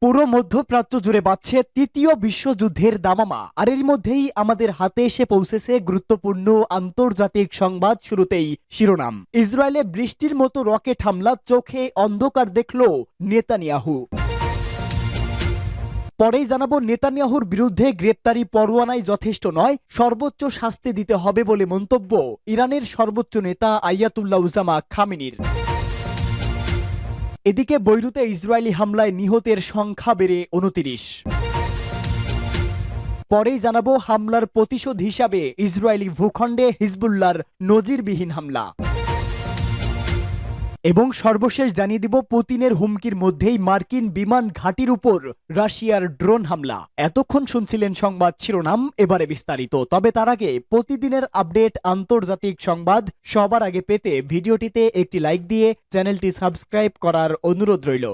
পুরো মধ্যপ্রাচ্য জুড়ে বাজছে তৃতীয় বিশ্বযুদ্ধের দামামা। আর এর মধ্যেই আমাদের হাতে এসে পৌঁছেছে গুরুত্বপূর্ণ আন্তর্জাতিক সংবাদ। শুরুতেই শিরোনাম, ইসরায়েলে বৃষ্টির মতো রকেট হামলা, চোখে অন্ধকার দেখল নেতানিয়াহু। পরেই জানাবো, নেতানিয়াহুর বিরুদ্ধে গ্রেপ্তারি পরোয়ানাই যথেষ্ট নয়, সর্বোচ্চ শাস্তি দিতে হবে বলে মন্তব্য ইরানের সর্বোচ্চ নেতা আয়াতুল্লাহ উজামা খামেনির। এদিকে বৈরুতে ইসরায়েলি হামলায় নিহতের সংখ্যা বেড়ে 29। পরেই জানাবো, হামলার প্রতিশোধ হিসাবে ইসরায়েলি ভূখণ্ডে হিজবুল্লাহর নজিরবিহীন হামলা। এবং সর্বশেষ জানিয়ে দিব, পুতিনের হুমকির মধ্যেই মার্কিন বিমান ঘাঁটির উপর রাশিয়ার ড্রোন হামলা। এতক্ষণ শুনছিলেন সংবাদ শিরোনাম, এবারে বিস্তারিত। তবে তার আগে প্রতিদিনের আপডেট আন্তর্জাতিক সংবাদ সবার আগে পেতে ভিডিওটিতে একটি লাইক দিয়ে চ্যানেলটি সাবস্ক্রাইব করার অনুরোধ রইল।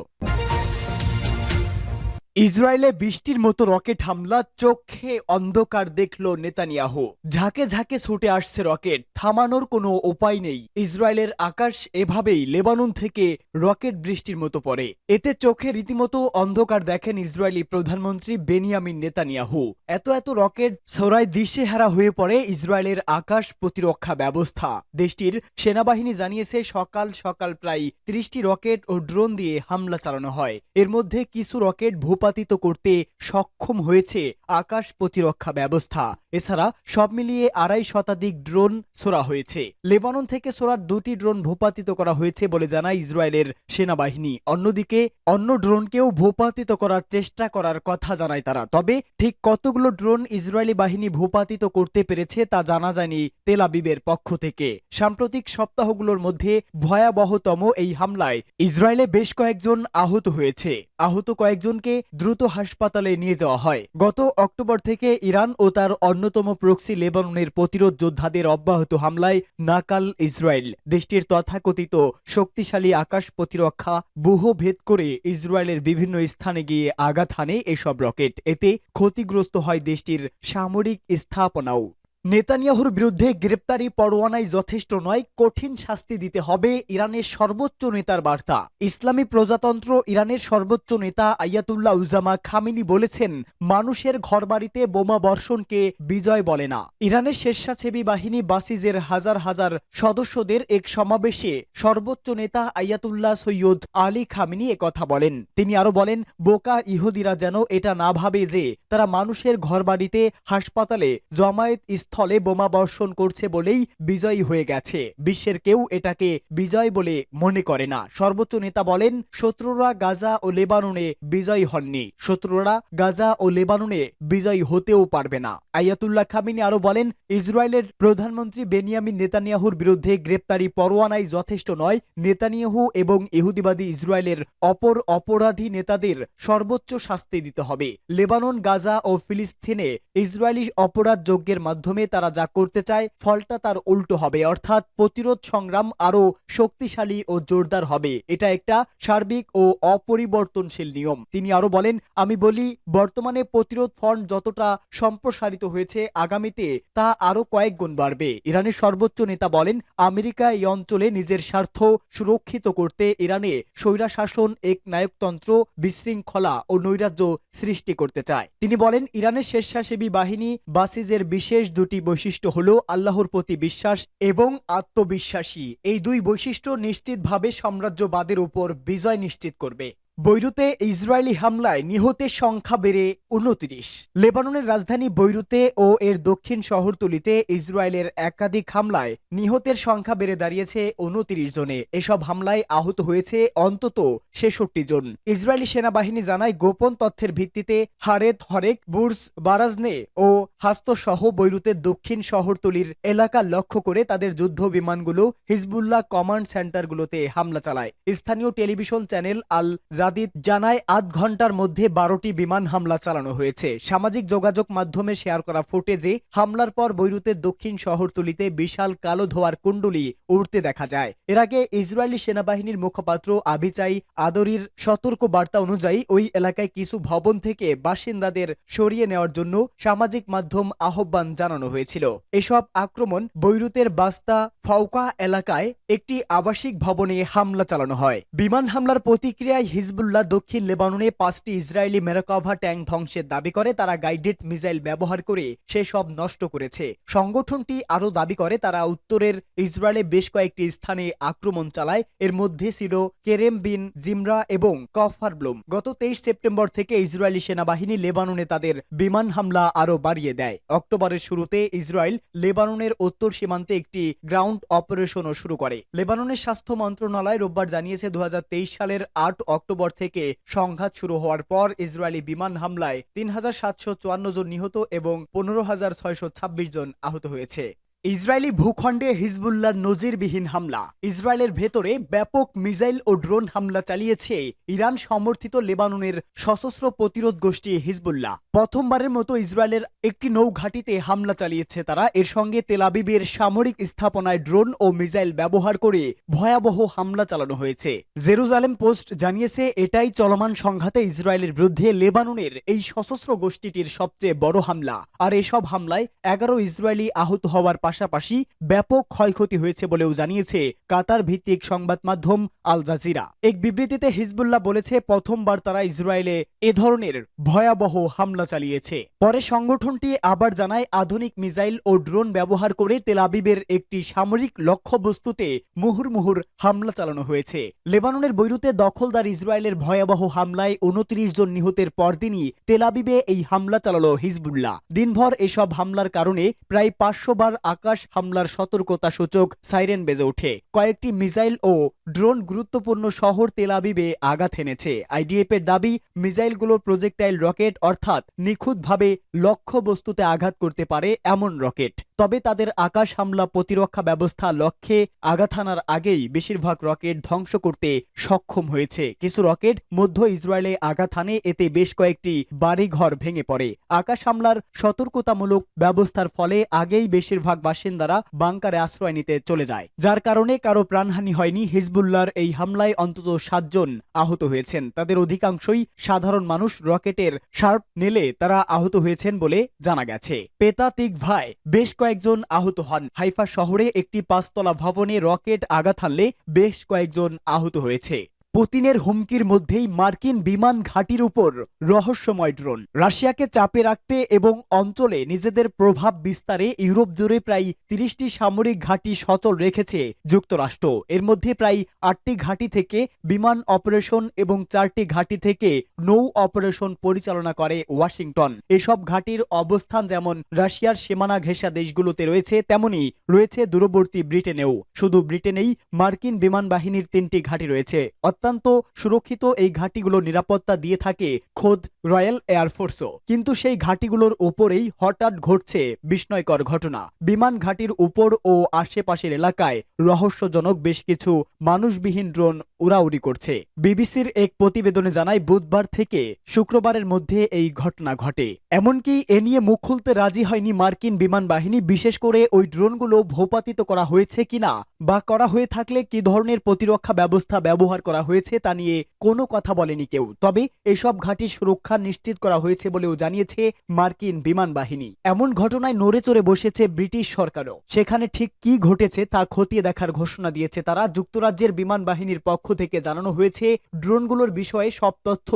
ইসরায়েলে বৃষ্টির মতো রকেট হামলা, চোখে অন্ধকার দেখল নেতানিয়াহু। ঝাঁকে ঝাঁকে ছুটে আসছে রকেট, থামানোর কোনো উপায় নেই। ইসরায়েলের আকাশ এভাবেই লেবানন থেকে রকেট বৃষ্টির মতো পড়ে। এতে চোখে রীতিমতো অন্ধকার দেখেন ইসরায়েলি প্রধানমন্ত্রী বেনিয়ামিন নেতানিয়াহু। এত রকেট ছোড়ায় দিশেহারা হয়ে পড়ে ইসরায়েলের আকাশ প্রতিরক্ষা ব্যবস্থা। দেশটির সেনাবাহিনী জানিয়েছে, সকাল সকাল প্রায় 30টি রকেট ও ড্রোন দিয়ে হামলা চালানো হয়। এর মধ্যে কিছু রকেট ভূপাতিত করতে সক্ষম হয়েছে আকাশ প্রতিরক্ষা ব্যবস্থা। এছাড়া সব মিলিয়ে 2.5 শতাধিক ড্রোন ছোড়া হয়েছে। লেবানন থেকে ছোড়া 2টি ড্রোন ভূপাতিত করা হয়েছে বলে জানায় ইসরায়েলের সেনাবাহিনী। অন্যদিকে অন্য ড্রোনকেও ভূপাতিত করার চেষ্টা করার কথা জানায় তারা। তবে ঠিক কতগুলো ড্রোন ইসরায়েলি বাহিনী ভূপাতিত করতে পেরেছে তা জানা যায়নি তেল আবিবের পক্ষ থেকে। সাম্প্রতিক সপ্তাহগুলোর মধ্যে ভয়াবহতম এই হামলায় ইসরায়েলে বেশ কয়েকজন আহত হয়েছে। আহত কয়েকজনকে দ্রুত হাসপাতালে নিয়ে যাওয়া হয়। গত অক্টোবর থেকে ইরান ও তার অন্যতম প্রক্সি লেবাননের প্রতিরোধ যোদ্ধাদের অব্যাহত হামলায় নাকাল ইসরায়েল। দেশটির তথাকথিত শক্তিশালী আকাশ প্রতিরক্ষা ব্যূহ ভেদ করে ইসরায়েলের বিভিন্ন স্থানে গিয়ে আঘাত হানে এসব রকেট। এতে ক্ষতিগ্রস্ত হয় দেশটির সামরিক স্থাপনাও। নেতানিয়াহুর বিরুদ্ধে গ্রেপ্তারি পরোয়ানাই যথেষ্ট নয়, কঠিন শাস্তি দিতে হবে ইরানের সর্বোচ্চ নেতার বার্তা। ইসলামী প্রজাতন্ত্র ইরানের সর্বোচ্চ নেতা আয়াতুল্লাহ উজামা খামেনি বলেছেন, মানুষের ঘরবাড়িতে বোমা বর্ষণকে বিজয় বলে না। ইরানের স্বেচ্ছাসেবী বাহিনী বাসিজের হাজার হাজার সদস্যদের এক সমাবেশে সর্বোচ্চ নেতা আয়াতুল্লাহ সৈয়দ আলী খামেনি একথা বলেন। তিনি আরো বলেন, বোকা ইহুদিরা যেন এটা না ভাবে যে তারা মানুষের ঘরবাড়িতে, হাসপাতালে, জমায়েত স্থলে বোমা বর্ষণ করছে বলেই বিজয়ী হয়ে গেছে। বিশ্বের কেউ এটাকে বিজয় বলে মনে করে না। সর্বোচ্চ নেতা বলেন, শত্রুরা গাজা ও লেবাননে বিজয়ী হননি, শত্রুরা গাজা ও লেবাননে বিজয়ী হতেও পারবে না। আয়াতুল্লাহ খামেনি আরো বলেন, ইসরায়েলের প্রধানমন্ত্রী বেনিয়ামিন নেতানিয়াহুর বিরুদ্ধে গ্রেপ্তারি পরোয়ানাই যথেষ্ট নয়। নেতানিয়াহু এবং ইহুদিবাদী ইসরায়েলের অপর অপরাধী নেতাদের সর্বোচ্চ শাস্তি দিতে হবে। লেবানন, গাজা ও ফিলিস্তিনে ইসরায়েলি অপরাধ যজ্ঞের মাধ্যমে তারা যা করতে চায়, ফলটা তার উল্টো হবে। অর্থাৎ প্রতিরোধ সংগ্রাম আরো শক্তিশালী ও জোরদার হবে। এটা একটা সার্বিক ও অপরিবর্তনশীল নিয়ম। তিনি আরো বলেন, আমি বলি, বর্তমানে প্রতিরোধ ফ্রন্ট যতটা সম্প্রসারিত হয়েছে, আগামীতে তা আরো কয়েক গুণ বাড়বে। ইরানের সর্বোচ্চ নেতা বলেন, আমেরিকা এই অঞ্চলে নিজের স্বার্থ সুরক্ষিত করতে ইরানে স্বৈরাশাসন, এক নায়কতন্ত্র, বিশৃঙ্খলা ও নৈরাজ্য সৃষ্টি করতে চায়। তিনি বলেন, ইরানের স্বেচ্ছাসেবী বাহিনী বাসিজের বিশেষ 2টি বৈশিষ্ট্য হলো আল্লাহর প্রতি বিশ্বাস এবং আত্মবিশ্বাসী। এই 2 বৈশিষ্ট্য নিশ্চিতভাবে সাম্রাজ্যবাদের উপর বিজয় নিশ্চিত করবে। বৈরুতে ইসরায়েলি হামলায় নিহতের সংখ্যা বেড়ে 29। লেবাননের রাজধানী বৈরুতে ও এর দক্ষিণ শহরতলিতে ইসরায়েলের একাধিক হামলায় নিহতের সংখ্যা বেড়ে দাঁড়িয়েছে 29 জনে। এসব হামলায় আহত হয়েছে অন্তত 66 জন। ইসরায়েলি সেনাবাহিনী জানায়, গোপন তথ্যের ভিত্তিতে হারেত হরেক, বুর্জ বারাজনে ও হাস্ত সহ বৈরুতের দক্ষিণ শহরতলির এলাকা লক্ষ্য করে তাদের যুদ্ধ বিমানগুলো হিজবুল্লাহ কমান্ড সেন্টারগুলোতে হামলা চালায়। স্থানীয় টেলিভিশন চ্যানেল আল জাদিদ জানায়, 8 ঘন্টার মধ্যে 12টি বিমান হামলা চালানো হয়েছে। সামাজিক যোগাযোগ মাধ্যমে শেয়ার করা ফুটেজে হামলার পর বৈরুতের দক্ষিণ শহরতলিতে বিশাল কালো ধোঁয়ার কুণ্ডলী উড়তে দেখা যায়। এর আগে ইসরায়েলি সেনাবাহিনীর মুখপাত্র আবিচাই আদরির সতর্ক বার্তা অনুযায়ী ওই এলাকায় কিছু ভবন থেকে বাসিন্দাদের সরিয়ে নেওয়ার জন্য সামাজিক মাধ্যম আহ্বান জানানো হয়েছিল। এসব আক্রমণ বৈরুতের বাস্তা ফাউকা এলাকায় একটি আবাসিক ভবনে হামলা চালানো হয়। বিমান হামলার প্রতিক্রিয়ায় হিজবুল্লাহ হিজবুল্লাহ দক্ষিণ লেবাননে 5টি ইসরায়েলি মেরাকাভা ট্যাঙ্ক ধ্বংসের দাবি করে তারা গাইডেড মিসাইল ব্যবহার করে সেসব নষ্ট করেছে। সংগঠনটি আরও দাবি করে তারা উত্তরের ইসরায়েলে বেশ কয়েকটি স্থানে আক্রমণ চালায়, এর মধ্যে ছিল কেরেম বিন জিমরা এবং কফার ব্লুম। গত 23 সেপ্টেম্বর থেকে ইসরায়েলি সেনাবাহিনী লেবাননে তাদের বিমান হামলা আরও বাড়িয়ে দেয়। অক্টোবরের শুরুতে ইসরায়েল লেবাননের উত্তর সীমান্তে একটি গ্রাউন্ড অপারেশনও শুরু করে। লেবাননের স্বাস্থ্য মন্ত্রণালয় রোববার জানিয়েছে 2023 সালের 8 অক্টোবর থেকে সংঘাত শুরু হওয়ার পর ইসরায়েলি বিমান হামলায় 3754 জন নিহত এবং 15626 জন আহত হয়েছে। ইসরায়েলি ভূখণ্ডে হিজবুল্লাহর নজিরবিহীন হামলা। ইসরায়েলের ভেতরে ব্যাপক মিসাইল ও ড্রোন হামলা চালিয়েছে ইরান সমর্থিত লেবাননের সশস্ত্র প্রতিরোধ গোষ্ঠী হিজবুল্লাহ। প্রথমবারের মতো ইসরায়েলের একটি নৌঘাঁটিতে হামলা চালিয়েছে তারা। এর সঙ্গে তেল আবিবের সামরিক স্থাপনায় ড্রোন ও মিসাইল ব্যবহার করে ভয়াবহ হামলা চালানো হয়েছে। জেরুজালেম পোস্ট জানিয়েছে এটাই চলমান সংঘাতে ইসরায়েলের বিরুদ্ধে লেবাননের এই সশস্ত্র গোষ্ঠীটির সবচেয়ে বড় হামলা। আর এসব হামলায় 11 ইসরায়েলি আহত হওয়ার পাশাপাশি ব্যাপক ক্ষয়ক্ষতি হয়েছে বলেও জানিয়েছে কাতার ভিত্তিক সংবাদ মাধ্যম আল জাজিরা। এক বিবৃতিতে হিজবুল্লাহ বলেছে প্রথমবার তারা ইসরায়েলে এ ধরনের ভয়াবহ হামলা চালিয়েছে। পরে সংগঠনটি আবার জানায় আধুনিক মিসাইল ও ড্রোন ব্যবহার করে তেল আবিবের একটি সামরিক লক্ষ্যবস্তুতে মুহুর্মুহুর হামলা চালানো হয়েছে। লেবাননের বৈরুতে দখলদার ইসরায়েলের ভয়াবহ হামলায় 29 জন নিহতের পরদিনই তেল আবিবে এই হামলা চালালো হিজবুল্লাহ। দিনভর এসব হামলার কারণে প্রায় 500 বার আকাশ হামলার সতর্কতা সূচক সাইরেন বেজে ওঠে। কয়েকটি মিসাইল ও ড্রোন গুরুত্বপূর্ণ শহর তেল আবিবে আঘাত এনেছে। আইডিএফ এর দাবি মিসাইলগুলো প্রজেক্টাইল রকেট, অর্থাৎ নিখুঁতভাবে লক্ষ্যবস্তুতে আঘাত করতে পারে এমন রকেট। তবে তাদের আকাশ হামলা প্রতিরক্ষা ব্যবস্থা লক্ষ্যে আঘাত হানার আগেই বেশিরভাগ রকেট ধ্বংস করতে সক্ষম হয়েছে। কিছু রকেট মধ্য ইসরায়েলে আঘাত হানে, এতে বেশ কয়েকটি বাড়িঘর ভেঙে পড়ে। আকাশ হামলার সতর্কতামূলক ব্যবস্থার ফলে আগেই বেশিরভাগ বাসিন্দারা বাংকারে আশ্রয় নিতে চলে যায়, যার কারণে কারো প্রাণহানি হয়নি। হিজবুল্লাহর এই হামলায় অন্তত 7 জন আহত হয়েছেন। তাদের অধিকাংশই সাধারণ মানুষ। রকেটের শার্প নেলে তারা আহত হয়েছেন বলে জানা গেছে। পেতা তিকভায় বেশ কয়েকজন আহত হন। হাইফা শহরে একটি 5তলা ভবনে রকেট আঘাত হানলে বেশ কয়েকজন আহত হয়েছে। পুতিনের হুমকির মধ্যেই মার্কিন বিমান ঘাঁটির উপর রহস্যময় ড্রোন। রাশিয়াকে চাপে রাখতে এবং অঞ্চলে নিজেদের প্রভাব বিস্তারে ইউরোপ জুড়ে প্রায় 30টি সামরিক ঘাঁটি সচল রেখেছে যুক্তরাষ্ট্র। এর মধ্যে প্রায় 8টি ঘাঁটি থেকে বিমান অপারেশন এবং 4টি ঘাঁটি থেকে নৌ অপারেশন পরিচালনা করে ওয়াশিংটন। এসব ঘাঁটির অবস্থান যেমন রাশিয়ার সীমানা ঘেঁষা দেশগুলোতে রয়েছে, তেমনি রয়েছে দূরবর্তী ব্রিটেনেও। শুধু ব্রিটেনেই মার্কিন বিমান বাহিনীর 3টি ঘাঁটি রয়েছে। অত্যন্ত সুরক্ষিত এই ঘাঁটিগুলোর নিরাপত্তা দিয়ে থাকে খোদ রয়্যাল এয়ারফোর্সও। কিন্তু সেই ঘাঁটিগুলোর উপরেই হঠাৎ ঘটছে বিস্ময়কর ঘটনা। বিমান ঘাঁটির উপর ও আশেপাশের এলাকায় রহস্যজনক বেশ কিছু মানুষবিহীন ড্রোন উড়াউড়ি করছে। বিবিসির এক প্রতিবেদনে জানায় বুধবার থেকে শুক্রবারের মধ্যে এই ঘটনা ঘটে। এমনকি এ নিয়ে মুখ খুলতে রাজি হয়নি মার্কিন বিমান বাহিনী। বিশেষ করে ওই ড্রোনগুলো ভূপাতিত করা হয়েছে কিনা বা করা হয়ে থাকলে কি ধরনের প্রতিরক্ষা ব্যবস্থা ব্যবহার করা হয়েছে তা নিয়ে কোনো কথা বলেনি কেউ। তবে এসব ঘাঁটির সুরক্ষা নিশ্চিত করা হয়েছে বলেও জানিয়েছে মার্কিন বিমান বাহিনী। এমন ঘটনায় নড়ে চড়ে বসেছে ব্রিটিশ সরকারও। সেখানে ঠিক কি ঘটেছে তা খতিয়ে দেখার ঘোষণা দিয়েছে তারা। যুক্তরাজ্যের বিমান বাহিনীর পক্ষ থেকে জানানো হয়েছে ড্রোনগুলোর বিষয়ে সব তথ্য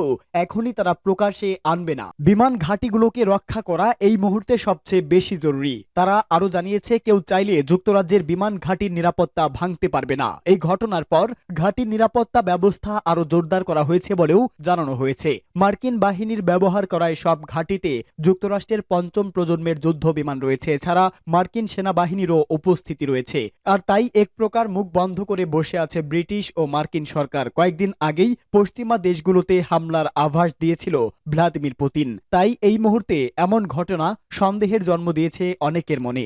এখনই তারা প্রকাশে আনবে না। বিমান ঘাঁটিগুলোকে রক্ষা করা এই মুহূর্তে সবচেয়ে বেশি জরুরি। তারা আরো জানিয়েছে কেউ চাইলে যুক্তরাজ্যের বিমান ঘাঁটির নিরাপত্তা ভাঙতে পারবে না। এই ঘটনার পর ঘাঁটির নিরাপত্তা ব্যবস্থা আরো জোরদার করা হয়েছে বলেও জানানো হয়েছে। মার্কিন বাহিনীর ব্যবহার করা সব ঘাঁটিতে যুক্তরাষ্ট্রের 5ম প্রজন্মের যুদ্ধ বিমান রয়েছে। এছাড়া মার্কিন সেনাবাহিনীরও উপস্থিতি রয়েছে। আর তাই এক প্রকার মুখ বন্ধ করে বসে আছে ব্রিটিশ ও মার্কিন সরকার। কয়েকদিন আগেই পশ্চিমা দেশগুলোতে হামলার আভাস দিয়েছিল ভ্লাদিমির পুতিন। তাই এই মুহূর্তে এমন ঘটনা সন্দেহের জন্ম দিয়েছে অনেকের মনে।